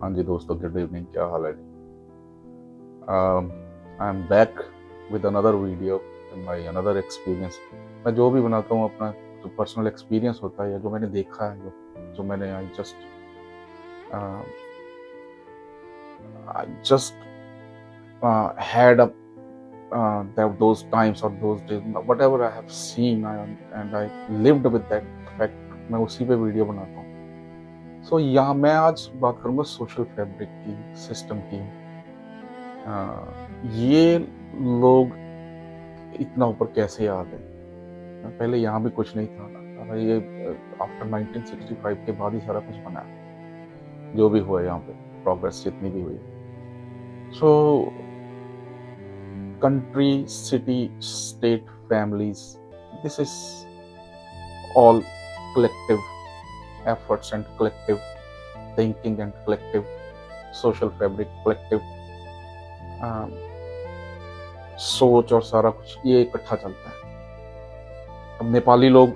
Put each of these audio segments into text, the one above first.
हाँ जी दोस्तों, good evening. क्या हाल है जी? I am back with another video, my another experience. मैं जो भी बनाता हूँ अपना जो पर्सनल एक्सपीरियंस होता है या जो मैंने देखा है, जो मैंने I just had those times or those days, whatever I have seen and I lived with that fact, मैं उसी पे वीडियो बनाता हूँ। सो यहाँ मैं आज बात करूँगा सोशल फैब्रिक की, सिस्टम की। ये लोग इतना ऊपर कैसे आ गए? पहले यहाँ भी कुछ नहीं था ना, सारा ये आफ्टर 1965 के बाद ही सारा कुछ बना, जो भी हुआ यहाँ पे प्रोग्रेस जितनी भी हुई। सो country, city, state, families, this is all collective efforts and collective thinking and collective social fabric, collective सोच और सारा कुछ ये इकट्ठा चलता है। अब नेपाली लोग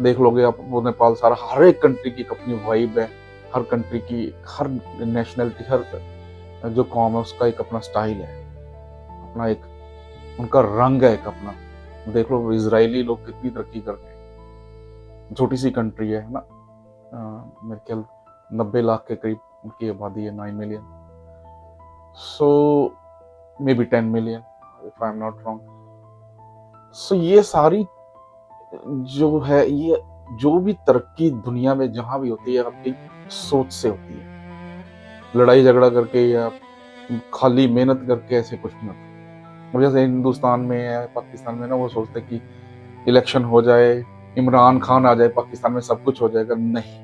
देख लोगे आप, वो नेपाल सारा हर एक कंट्री की अपनी वाइब है, हर कंट्री की, हर नेशनलिटी, हर जो कॉम है उसका एक अपना स्टाइल है, अपना एक उनका रंग है एक अपना। देख लो इजरायली लोग कितनी तरक्की करते हैं, छोटी सी कंट्री है ना, मेरे ख्याल 90 लाख के करीब उनकी आबादी है, 9 million, so may be 10 million if I am not wrong. सो ये सारी जो है, ये जो भी तरक्की दुनिया में जहां भी होती है आपकी सोच से होती है। लड़ाई झगड़ा करके या खाली मेहनत करके ऐसे कुछ नहीं होता। अब जैसे हिंदुस्तान में या पाकिस्तान में ना, वो सोचते कि इलेक्शन हो जाए, इमरान खान आ जाए, पाकिस्तान में सब कुछ हो जाएगा। नहीं,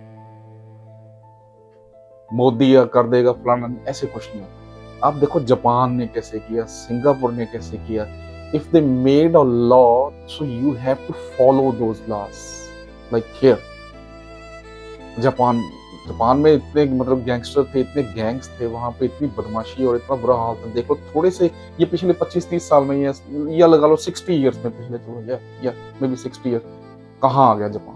मोदी कर देगा फलाना, ऐसे कुछ नहीं होता। आप देखो जापान ने कैसे किया, सिंगापुर ने कैसे किया। If they made a law, so you have to follow those laws. Like here Japan, Japan में इतने मतलब गैंगस्टर थे, इतने गैंग्स थे वहां पे, इतनी बदमाशी और इतना बुरा हाल था। देखो थोड़े से ये पिछले 25-30 साल में, या लगा लो 60 ईयर्स में, पिछले चलो या मे बी 60 ईयर, कहाँ आ गया जापान?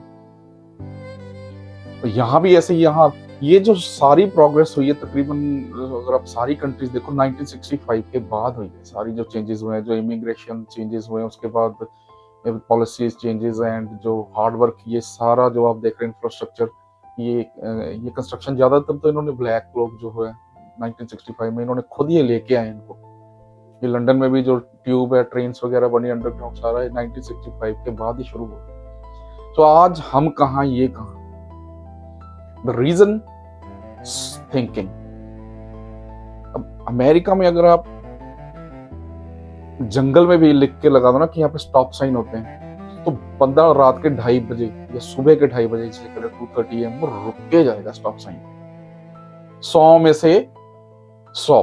तो यहाँ भी ऐसे ही, यहाँ ये जो सारी प्रोग्रेस हुई है तकरीबन, अगर आप सारी कंट्रीज देखो 1965 के बाद हुई है, सारी जो चेंजेस हुए हैं, जो इमिग्रेशन चेंजेस हुए हैं, उसके बाद पॉलिसीज चेंजेस एंड जो हार्ड वर्क, ये सारा जो आप देख रहे हैं इंफ्रास्ट्रक्चर, ये कंस्ट्रक्शन ज्यादातर तो इन्होंने ब्लैक लोग जो है 1965 में इन्होंने खुद ये लेके आए इनको। ये लंदन में भी जो ट्यूब है, ट्रेन वगैरह बनी अंडरग्राउंड, सारा 1965 के बाद ही शुरू हुआ। तो आज हम कहाँ, ये कहाँ? The reason thinking. अब अमेरिका में अगर आप जंगल में भी लिख के लगा दो ना कि यहाँ पे स्टॉप साइन होते हैं, तो बंदा रात के 2:30 बजे या सुबह के 2:30 बजे, जैसे 2:30 AM, वो रुक के जाएगा स्टॉप साइन। 100 में से 100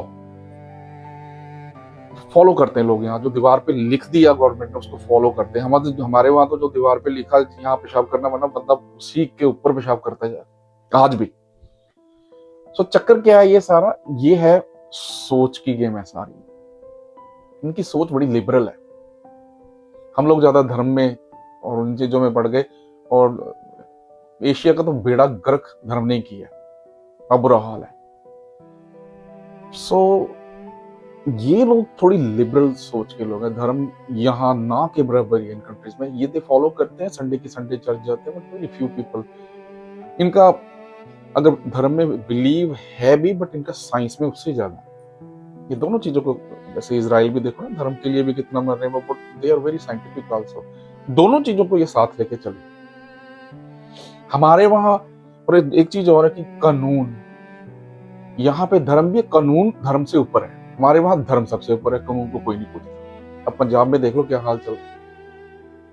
फॉलो करते हैं लोग। यहाँ जो दीवार पे लिख दिया गवर्नमेंट ने, उसको फॉलो करते हैं। हमारे वहां तो जो दीवार पे लिखा यहाँ पेशाब करना, वरना बंदा उसी के ऊपर पेशाब करता जाए आज भी। सो चक्कर क्या है? ये सारा ये है सोच की गेम है सारी। इनकी सोच बड़ी लिबरल है। हम लोग ज्यादा धर्म में और उन चीजों में पड़ गए, और एशिया का तो बेड़ा गर्क धर्म ने किया, अब बुरा हाल है। सो ये लोग थोड़ी लिबरल सोच के लोग हैं। धर्म यहाँ ना के बराबर है इन कंट्रीज में। ये दे फॉलो करते हैं, संडे की संडे चर्च जाते हैं, बट वेरी फ्यू पीपल। इनका अगर धर्म में बिलीव है भी, बट इनका साइंस में उससे ज्यादा। ये दोनों चीजों को, जैसे इजराइल भी देखो ना, धर्म के लिए भी कितना मर रहे हैं, but they are very scientific also. दोनों चीजों को ये साथ लेके चले। हमारे वहां और एक चीज और है कि कानून, यहाँ पे धर्म भी, कानून धर्म से ऊपर है। हमारे वहां धर्म सबसे ऊपर है, कानून को कोई नहीं पूछता। अब पंजाब में देख लो क्या हाल चल रहा है।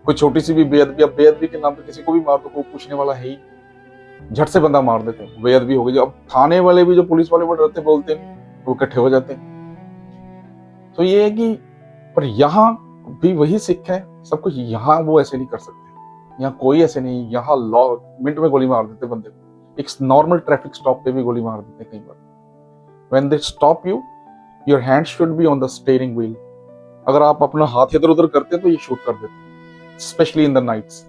कोई छोटी सी भी बेअदबी, अब बेअदबी के नाम पे किसी को भी मार दो, कोई पूछने वाला है ही, झट से बंदा मार देते हैं, बेअदबी हो गई। अब थाने वाले भी, जो पुलिस वाले बड़े डरते बोलते हैं, वो इकट्ठे हो जाते हैं। तो ये है कि, पर यहाँ भी वही सिख है सब कुछ। यहाँ वो ऐसे नहीं कर सकते, यहाँ कोई ऐसे नहीं। यहाँ लॉ, मिनट में गोली मार देते बंदे को। एक नॉर्मल ट्रैफिक स्टॉप पे भी गोली मार देते हैं कई बार। When they stop you, your hand should be on the steering wheel. अगर आप अपना हाथ इधर उधर करते तो ये शूट कर देते, स्पेशली इन द नाइट्स।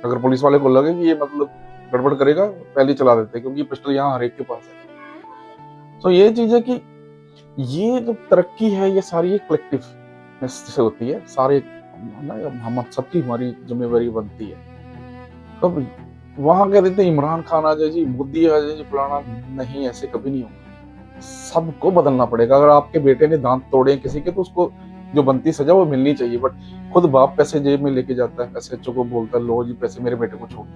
अगर पुलिस वाले को लगे कि ये मतलब गड़बड़ करेगा, पहले चला देते, क्योंकि पिस्टल यहाँ हर एक के पास है। तो ये चीज है कि ये जो तरक्की है ये सारी एक कलेक्टिव से होती है, सारे हम सबकी हमारी जिम्मेवारी बनती है। तो वहां कह देते इमरान खान आ जाए जी, मोदी आ जाए जी, फलाना, नहीं, ऐसे कभी नहीं होगा। सबको बदलना पड़ेगा। अगर आपके बेटे ने दांत तोड़े किसी के, तो उसको जो बनती सजा वो मिलनी चाहिए। बट खुद बाप पैसे जेब में लेके जाता है, एसएचओ को बोलता है लो जी पैसे मेरे बेटे को छोड़।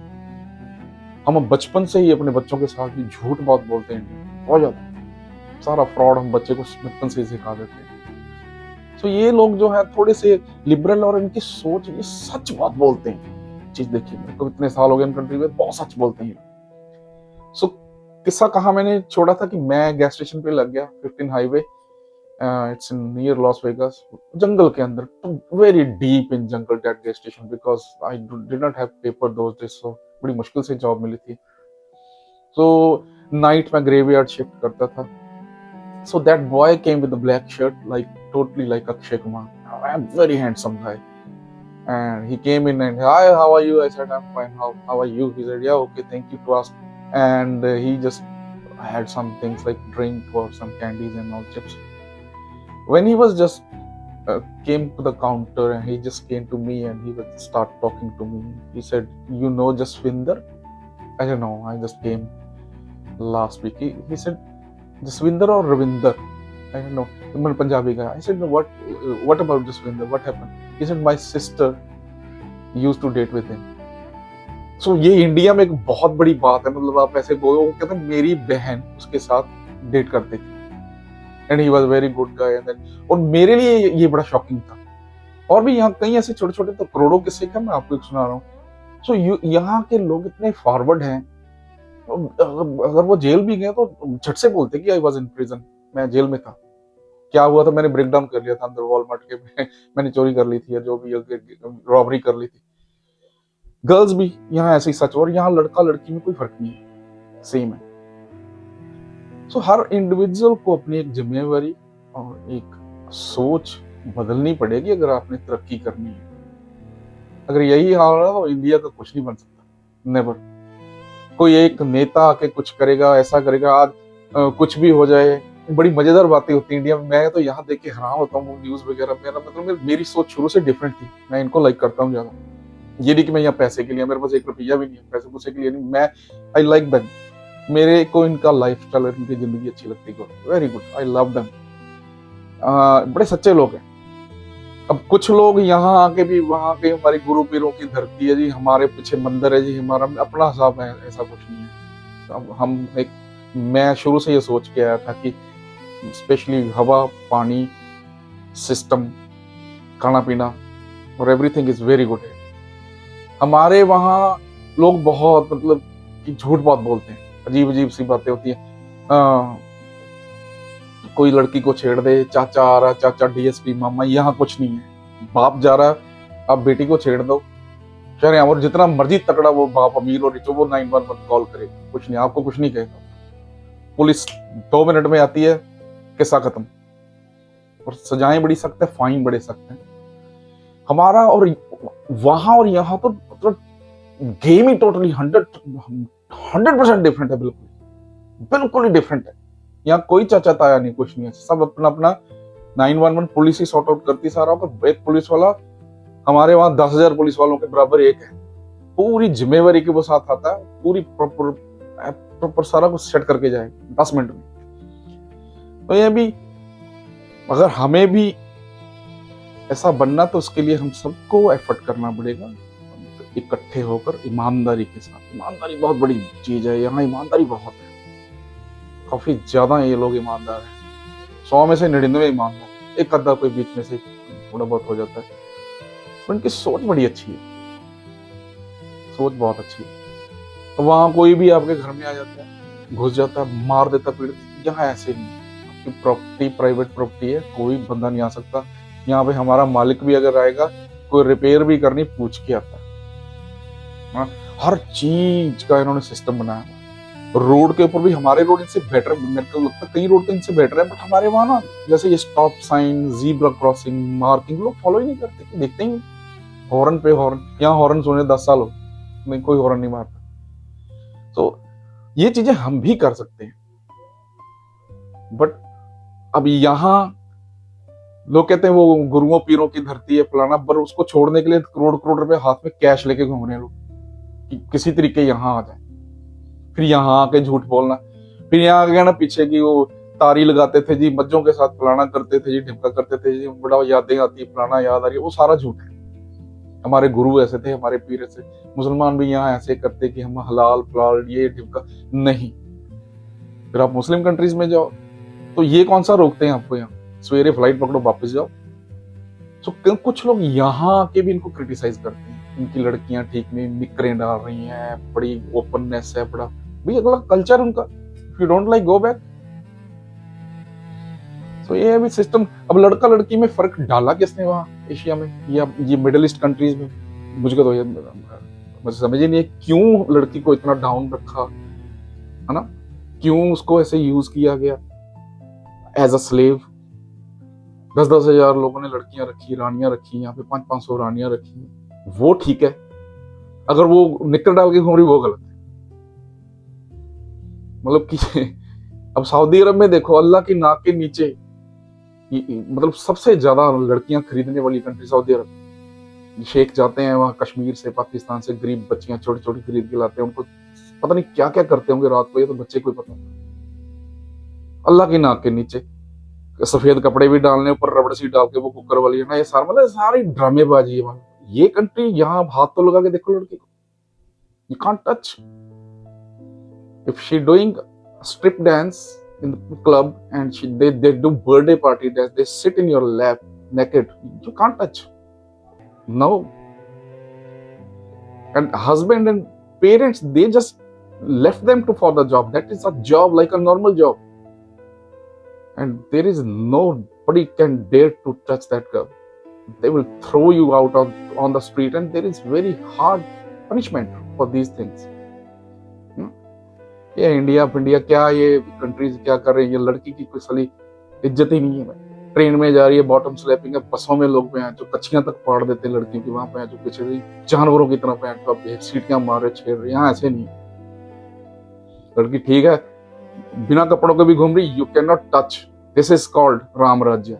हम बचपन से ही अपने बच्चों के साथ भी झूठ बहुत बोलते हैं, बहुत ज्यादा। सारा फ्रॉड हम बच्चे को बचपन से ही सिखा देते हैं। तो ये लोग जो है थोड़े से लिबरल और इनकी सोच, ये सच बात बोलते हैं। चीज देखिए, मेरे को इतने साल हो गए कंट्री में, बहुत सच बोलते हैं। सो किस्सा कहा मैंने छोड़ा था कि मैं गैस स्टेशन पे लग गया, 15 highway, it's near Las Vegas, जंगल के अंदर, very deep in jungle that gas station, because I did not have paper those days, so बड़ी मुश्किल से जॉब मिली थी। तो नाइट में ग्रेवयार्ड शिफ्ट करता था। So that boy came with a black shirt, like totally like Akshay Kumar. I'm very handsome guy. And he came in and, hi, how are you? I said, I'm fine. How are you? He said, yeah, okay, thank you to ask. And he just had some things like drink or some candies and all chips. When he was just came to the counter and he just came to me and he would start talking to me. He said, you know Jaswinder? I said, no, I just came last week. He said, Jaswinder or Ravinder? I don't know. I'm a Punjabi guy. I said, no, what about Jaswinder? What happened? He said, my sister used to date with him. So ये India में एक बहुत बड़ी बात है। मतलब आप ऐसे बोलो, वो कहते हैं मेरी बहन उसके साथ डेट करती थी, and he was very good guy. And और मेरे लिए ये बड़ा शॉकिंग था। और भी यहाँ कई ऐसे छोटे छोटे तो करोड़ों किस्से का मैं आपको एक सुना रहा हूँ। सो यहाँ के लोग इतने फॉरवर्ड हैं, अगर वो जेल भी गए तो झट से बोलते कि आई वाज इन प्रिजन, मैं जेल में था, क्या हुआ था, मैंने ब्रेक डाउन कर लिया था अंदर वॉलमार्ट के, मैंने चोरी कर ली थी या जो भी रॉबरी कर ली थी। गर्ल्स भी यहाँ ऐसे ही सच, और यहाँ लड़का लड़की में कोई फर्क नहीं है, सेम है। सो हर इंडिविजुअल को अपनी एक जिम्मेवारी और एक सोच बदलनी पड़ेगी अगर आपने तरक्की करनी है। अगर यही हाल रहा तो इंडिया का कुछ नहीं बन सकता, नेवर। कोई एक नेता आके कुछ करेगा, ऐसा करेगा, आज कुछ भी हो जाए। बड़ी मजेदार बातें होती है इंडिया में। मैं तो यहाँ देख के हैरान होता हूँ न्यूज वगैरह। मेरा मतलब मेरी सोच शुरू से डिफरेंट थी। मैं इनको लाइक करता हूँ ज्यादा। ये नहीं कि मैं यहाँ पैसे के लिए, मेरे पास 1 रुपया भी नहीं है, पैसे पूसे के लिए नहीं। मैं आई लाइक देम, मेरे को इनका लाइफ स्टाइल, इनकी जिंदगी अच्छी लगती है, very good, I love them. बड़े सच्चे लोग हैं। अब कुछ लोग यहाँ आके भी, वहां के हमारी गुरु पीरों की धरती है जी, हमारे पीछे मंदिर है जी, हमारा अपना हिसाब है, ऐसा कुछ नहीं है। अब हम एक, मैं शुरू से ये सोच के आया था कि स्पेशली हवा, पानी, सिस्टम, खाना पीना और एवरीथिंग इज वेरी गुड है। हमारे वहाँ लोग बहुत मतलब कि झूठ बहुत बोलते हैं, अजीब अजीब सी बातें होती है। कोई लड़की को छेड़ दे, चाचा आ रहा, चाचा डीएसपी मामा, यहाँ कुछ नहीं है। बाप जा रहा, आप बेटी को छेड़ दो, चाहे और जितना मर्जी तकड़ा वो बाप, अमीर और रिच, वो 911 कॉल करे, कुछ नहीं, आपको कुछ नहीं कहेगा। पुलिस 2 मिनट में आती है, किस्सा खत्म। और सजाएं बड़ी सख्त है, फाइन बड़े सख्त हैं। हमारा और वहां और यहाँ तो मतलब गेम ही टोटली 100% डिफरेंट है, बिल्कुल ही डिफरेंट है। यहाँ कोई चाचा ताया नहीं, कुछ नहीं है, सब अपना अपना 911 पुलिस ही सॉर्ट आउट करती सारा। और एक पुलिस वाला हमारे वहां 10,000 पुलिस वालों के बराबर एक है। पूरी जिम्मेवारी के वो साथ आता है, पूरी प्रॉपर सारा कुछ सेट करके जाए 10 मिनट में। तो ये भी, अगर हमें भी ऐसा बनना तो उसके लिए हम सबको एफर्ट करना पड़ेगा, इकट्ठे होकर, ईमानदारी के साथ। ईमानदारी बहुत बड़ी चीज है, यहाँ ईमानदारी बहुत है, काफी ज्यादा ये लोग ईमानदार हैं। 100 में से 99 ईमानदार, एक आधा कोई बीच में से थोड़ा बहुत हो जाता है। तो इनकी सोच बड़ी अच्छी है, सोच बहुत अच्छी है। तो वहां कोई भी आपके घर में आ जाता है, घुस जाता है, मार देता, पीड़ित। यहाँ ऐसे नहीं, आपकी प्रॉपर्टी प्राइवेट प्रॉपर्टी है, कोई बंदा नहीं आ सकता। यहाँ पे हमारा मालिक भी अगर आएगा, कोई रिपेयर भी करनी, पूछ के आता है। हर चीज का इन्होंने सिस्टम बनाया है। रोड के ऊपर भी हमारे रोड इनसे बेटर, मेरे को लगता है कई रोड तो इनसे बेटर है। बट हमारे वहां ना, जैसे ये stop sign, zebra crossing, marking, लोग फॉलो ही नहीं करते, देखते ही नहीं। हॉर्न पे हॉर्न, यहाँ हॉर्न सुने 10 साल हो, नहीं कोई हॉर्न नहीं मारता। तो ये चीजें हम भी कर सकते हैं। बट अब यहाँ लोग कहते हैं वो गुरुओं पीरों की धरती है फलाना, पर उसको छोड़ने के लिए करोड़ करोड़ रुपए हाथ में कैश लेके घूम रहे हैं लोग कि किसी तरीके यहाँ आ जाए, फिर यहाँ आके झूठ बोलना, फिर यहाँ आ गया ना पीछे की वो तारी लगाते थे जी, मज्जों के साथ फलाना करते थे जी, ढिमका करते थे जी, बड़ा यादें आती है फलाना याद आ रही है, वो सारा झूठ है। हमारे गुरु ऐसे थे, हमारे पीर ऐसे, मुसलमान भी यहाँ ऐसे करते कि हम हलाल फलाल ये ढिमका नहीं। फिर आप मुस्लिम कंट्रीज में जाओ तो ये कौन सा रोकते हैं आपको, यहाँ सवेरे फ्लाइट पकड़ो वापस जाओ। तो कुछ लोग यहाँ के भी इनको क्रिटिसाइज करते हैं, इनकी लड़कियां ठीक नहीं, निकरें डाल रही हैं, बड़ी ओपननेस है, बड़ा भाई अगला कल्चर उनका, if you don't like go back. तो ये अभी सिस्टम, अब लड़का लड़की में फर्क डाला किसने वहाँ एशिया में या ये मिडिल ईस्ट कंट्रीज में, मुझे तो ये मुझे समझ ही नहीं है क्यों लड़की को इतना डाउन रखा है ना, क्यों उसको ऐसे यूज किया गया एज अ स्लेव। 10-10 हजार लोगों ने लड़कियां रखी, रानियां रखी, यहाँ पे 500-500 रानियां रखी, वो ठीक है। अगर वो निकर डाल के घूम रही वो गलत है। मतलब कि अब सऊदी अरब में देखो, अल्लाह की नाक के नीचे मतलब सबसे ज्यादा लड़कियां खरीदने वाली कंट्री सऊदी अरब। शेख जाते हैं वहां कश्मीर से, पाकिस्तान से गरीब बच्चियां छोटी छोटी खरीद के लाते हैं, उनको पता नहीं क्या क्या करते होंगे रात को, ये तो बच्चे को ही पता। अल्लाह की नाक के नीचे सफेद कपड़े भी डालने, ऊपर रबड़ सी डाल के वो कुकर वाली है ना, ये सारा मतलब सारी ड्रामेबाजी है। ये कंट्री यहाँ हाथ तो लगा के देखो लड़की को, you can't touch. If she doing strip dance in the club and they do birthday party dance, they sit in your lap naked, you can't touch. No. And husband and parents, they just left them to for the job, that is a job like a normal job, and there is nobody can dare to touch that girl. They will throw you out on the street, and there is very hard punishment for these things. ये India क्या, ये countries क्या कर रही है, ये लड़की की कोई साली इज्जत ही नहीं है। ट्रेन में जा रही है बॉटम स्लैपिंग है, बसों में लोग पे हैं जो कच्चियां तक फाड़ देते हैं लड़कियों की, वहां पे जो पीछे जानवरों की तरह पे सीटियां मार रहे छेड़ रहे, यहाँ ऐसे नहीं। लड़की ठीक है बिना कपड़ों के भी घूम रही, you can not touch, this is called Ram राज्य,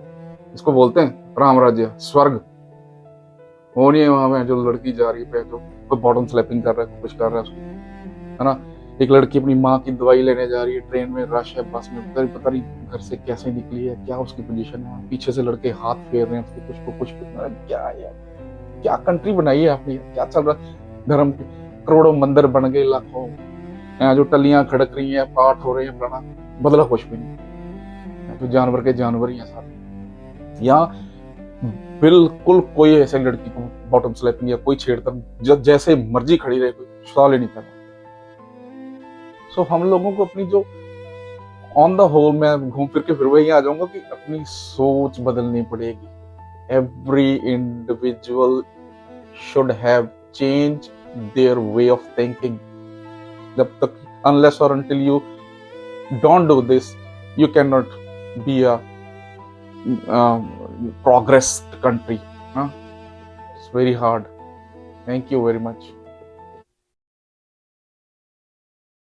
इसको बोलते हैं राम राज्य, स्वर्ग वो नहीं है वहां पे जो लड़की जा रही है जो कोई बॉटम स्लैपिंग कर रहा है, कुछ कर रहा है उसको, है ना। एक लड़की अपनी माँ की दवाई लेने जा रही है, ट्रेन में रश है, बस में, पता नहीं घर से कैसे निकली है, क्या उसकी पोजीशन है, पीछे से लड़के हाथ फेर रहे हैं उसको, कुछ को कुछ, क्या यार, क्या कंट्री बनाई है आपने, क्या चल रहा। धर्म के करोड़ों मंदिर बन गए, लाखों जो टलियां खड़क रही हैं, पाठ हो रहे हैं, बड़ा बदला कुछ भी नहीं, तो जानवर के जानवर ही हैं सारे। यहाँ बिल्कुल कोई ऐसे लड़की को बॉटम स्लैपिंग या कोई छेड़ता जैसे मर्जी खड़ी रहे, कोई सवाल ही नहीं करना। सो हम लोगों को अपनी जो ऑन द होल, मैं घूम फिर के फिर वही आ जाऊंगा कि अपनी सोच बदलनी पड़ेगी। Every individual should have change their way of thinking. जब तक अनलेस और until you don't do this, you cannot be a progressed country. It's very hard. Thank you very much.